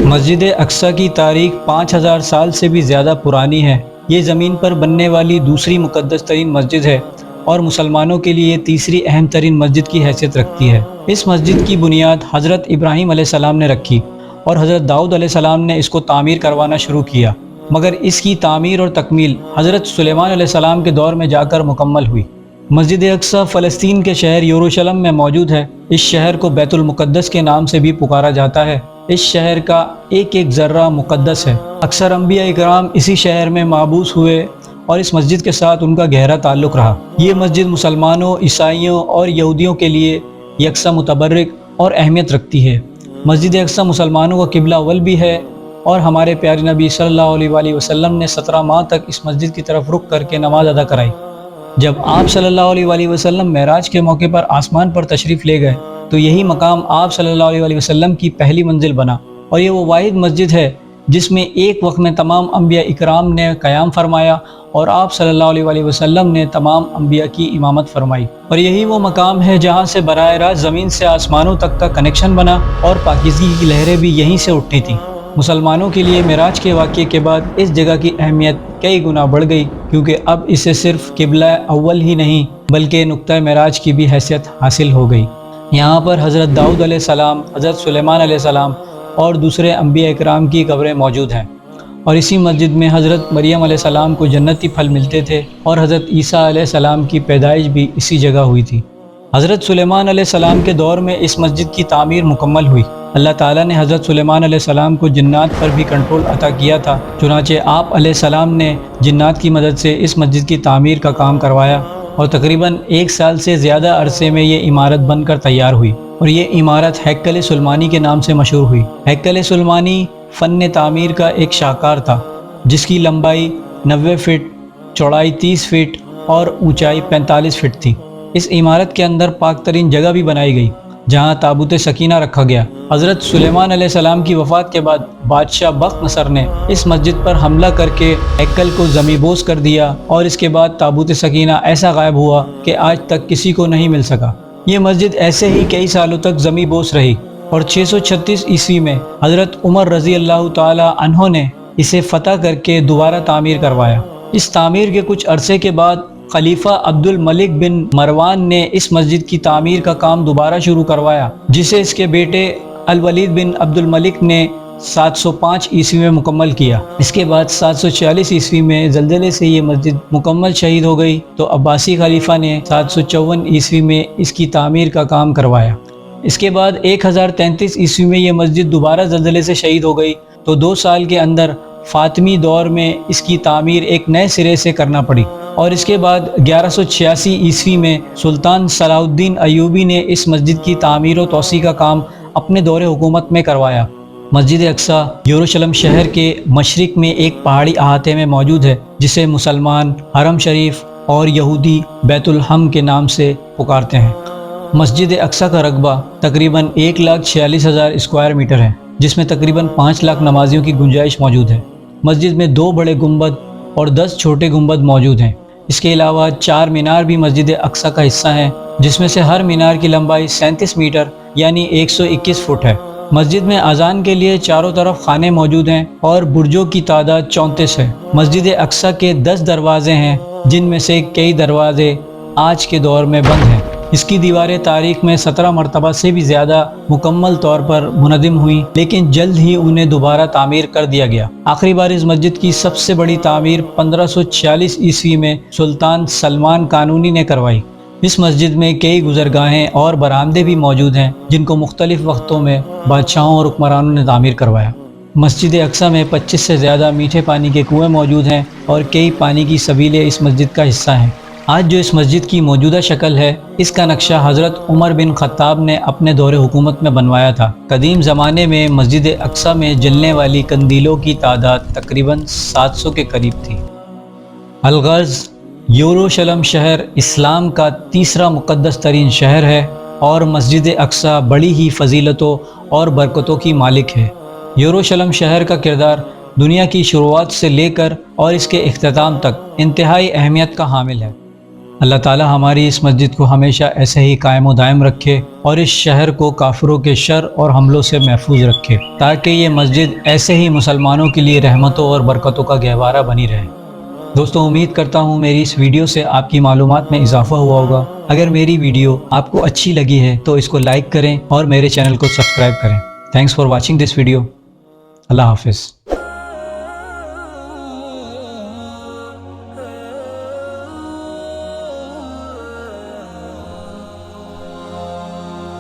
مسجد اقصی کی تاریخ 5000 سال سے بھی زیادہ پرانی ہے۔ یہ زمین پر بننے والی دوسری مقدس ترین مسجد ہے اور مسلمانوں کے لیے تیسری اہم ترین مسجد کی حیثیت رکھتی ہے۔ اس مسجد کی بنیاد حضرت ابراہیم علیہ السلام نے رکھی اور حضرت داؤد علیہ السلام نے اس کو تعمیر کروانا شروع کیا، مگر اس کی تعمیر اور تکمیل حضرت سلیمان علیہ السلام کے دور میں جا کر مکمل ہوئی۔ مسجد اقصی فلسطین کے شہر یروشلم میں موجود ہے۔ اس شہر کو بیت المقدس کے نام سے بھی پکارا جاتا ہے۔ اس شہر کا ایک ایک ذرہ مقدس ہے۔ اکثر انبیاء اکرام اسی شہر میں مابعوث ہوئے اور اس مسجد کے ساتھ ان کا گہرا تعلق رہا۔ یہ مسجد مسلمانوں، عیسائیوں اور یہودیوں کے لیے یکساں متبرک اور اہمیت رکھتی ہے۔ مسجد اقصی مسلمانوں کا قبلہ اول بھی ہے اور ہمارے پیارے نبی صلی اللہ علیہ وآلہ وسلم نے 17 ماہ تک اس مسجد کی طرف رخ کر کے نماز ادا کرائی۔ جب آپ صلی اللہ علیہ وآلہ وسلم معراج کے موقع پر آسمان پر تشریف لے گئے تو یہی مقام آپ صلی اللہ علیہ وآلہ وسلم کی پہلی منزل بنا، اور یہ وہ واحد مسجد ہے جس میں ایک وقت میں تمام انبیاء اکرام نے قیام فرمایا اور آپ صلی اللہ علیہ وآلہ وسلم نے تمام انبیاء کی امامت فرمائی، اور یہی وہ مقام ہے جہاں سے براہ راست زمین سے آسمانوں تک کا کنیکشن بنا اور پاکیزگی کی لہریں بھی یہیں سے اٹھتی تھیں۔ مسلمانوں کے لیے معراج کے واقعے کے بعد اس جگہ کی اہمیت کئی گنا بڑھ گئی، کیونکہ اب اسے صرف قبلہ اول ہی نہیں بلکہ نقطہ معراج کی بھی حیثیت حاصل ہو گئی۔ یہاں پر حضرت داؤد علیہ السلام، حضرت سلیمان علیہ السلام اور دوسرے انبیاء اکرام کی قبریں موجود ہیں، اور اسی مسجد میں حضرت مریم علیہ السلام کو جنتی پھل ملتے تھے اور حضرت عیسیٰ علیہ السلام کی پیدائش بھی اسی جگہ ہوئی تھی۔ حضرت سلیمان علیہ السلام کے دور میں اس مسجد کی تعمیر مکمل ہوئی۔ اللہ تعالیٰ نے حضرت سلیمان علیہ السلام کو جنات پر بھی کنٹرول عطا کیا تھا، چنانچہ آپ علیہ السلام نے جنات کی مدد سے اس مسجد کی تعمیر کا کام کروایا، اور تقریباً 1 سال سے زیادہ عرصے میں یہ عمارت بن کر تیار ہوئی، اور یہ عمارت ہیکل سلیمانی کے نام سے مشہور ہوئی۔ ہیکل سلیمانی فن تعمیر کا ایک شاہکار تھا، جس کی لمبائی 90 فٹ، چوڑائی 30 فٹ اور اونچائی 45 فٹ تھی۔ اس عمارت کے اندر پاک ترین جگہ بھی بنائی گئی جہاں تابوت سکینہ رکھا گیا۔ حضرت سلیمان علیہ السلام کی وفات کے بعد بادشاہ بخت نصر نے اس مسجد پر حملہ کر کے ہیکل کو زمینبوس کر دیا، اور اس کے بعد تابوت سکینہ ایسا غائب ہوا کہ آج تک کسی کو نہیں مل سکا۔ یہ مسجد ایسے ہی کئی سالوں تک زمینبوس رہی، اور 636 عیسوی میں حضرت عمر رضی اللہ تعالی عنہ نے اسے فتح کر کے دوبارہ تعمیر کروایا۔ اس تعمیر کے کچھ عرصے کے بعد خلیفہ عبد الملک بن مروان نے اس مسجد کی تعمیر کا کام دوبارہ شروع کروایا، جسے اس کے بیٹے الولید بن عبد الملک نے 705 عیسوی میں مکمل کیا۔ اس کے بعد 746 عیسوی میں زلزلے سے یہ مسجد مکمل شہید ہو گئی، تو عباسی خلیفہ نے 754 عیسوی میں اس کی تعمیر کا کام کروایا۔ اس کے بعد 1033 عیسوی میں یہ مسجد دوبارہ زلزلے سے شہید ہو گئی، تو 2 سال کے اندر فاطمی دور میں اس کی تعمیر ایک نئے سرے سے کرنا پڑی، اور اس کے بعد 1186 عیسوی میں سلطان صلاح الدین ایوبی نے اس مسجد کی تعمیر و توسیع کا کام اپنے دور حکومت میں کروایا۔ مسجد اقصی یروشلم شہر کے مشرق میں ایک پہاڑی احاطے میں موجود ہے، جسے مسلمان حرم شریف اور یہودی بیت الحم کے نام سے پکارتے ہیں۔ مسجد اقصی کا رقبہ تقریباً 1,46,000 اسکوائر میٹر ہے، جس میں تقریباً 5 لاکھ نمازیوں کی گنجائش موجود ہے۔ مسجد میں 2 بڑے گنبد اور 10 چھوٹے گنبد موجود ہیں۔ اس کے علاوہ 4 مینار بھی مسجد اقصی کا حصہ ہیں، جس میں سے ہر مینار کی لمبائی 37 میٹر یعنی 121 فٹ ہے۔ مسجد میں اذان کے لیے چاروں طرف خانے موجود ہیں اور برجوں کی تعداد 34 ہے۔ مسجد اقصی کے 10 دروازے ہیں، جن میں سے کئی دروازے آج کے دور میں بند ہیں۔ اس کی دیواریں تاریخ میں 17 مرتبہ سے بھی زیادہ مکمل طور پر منہدم ہوئیں، لیکن جلد ہی انہیں دوبارہ تعمیر کر دیا گیا۔ آخری بار اس مسجد کی سب سے بڑی تعمیر 1546 عیسوی میں سلطان سلمان قانونی نے کروائی۔ اس مسجد میں کئی گزرگاہیں اور برآمدے بھی موجود ہیں، جن کو مختلف وقتوں میں بادشاہوں اور حکمرانوں نے تعمیر کروایا۔ مسجد اقصی میں 25 سے زیادہ میٹھے پانی کے کنویں موجود ہیں، اور کئی پانی کی سبیلیں اس مسجد کا حصہ ہیں۔ آج جو اس مسجد کی موجودہ شکل ہے، اس کا نقشہ حضرت عمر بن خطاب نے اپنے دور حکومت میں بنوایا تھا۔ قدیم زمانے میں مسجد اقصی میں جلنے والی قندیلوں کی تعداد تقریباً 700 کے قریب تھی۔ الغرض، یروشلم شہر اسلام کا تیسرا مقدس ترین شہر ہے، اور مسجد اقصی بڑی ہی فضیلتوں اور برکتوں کی مالک ہے۔ یروشلم شہر کا کردار دنیا کی شروعات سے لے کر اور اس کے اختتام تک انتہائی اہمیت کا حامل ہے۔ اللہ تعالی ہماری اس مسجد کو ہمیشہ ایسے ہی قائم و دائم رکھے اور اس شہر کو کافروں کے شر اور حملوں سے محفوظ رکھے، تاکہ یہ مسجد ایسے ہی مسلمانوں کے لیے رحمتوں اور برکتوں کا گہوارہ بنی رہے۔ دوستو، امید کرتا ہوں میری اس ویڈیو سے آپ کی معلومات میں اضافہ ہوا ہوگا۔ اگر میری ویڈیو آپ کو اچھی لگی ہے تو اس کو لائک کریں اور میرے چینل کو سبسکرائب کریں۔ Thanks for watching this video. اللہ حافظ۔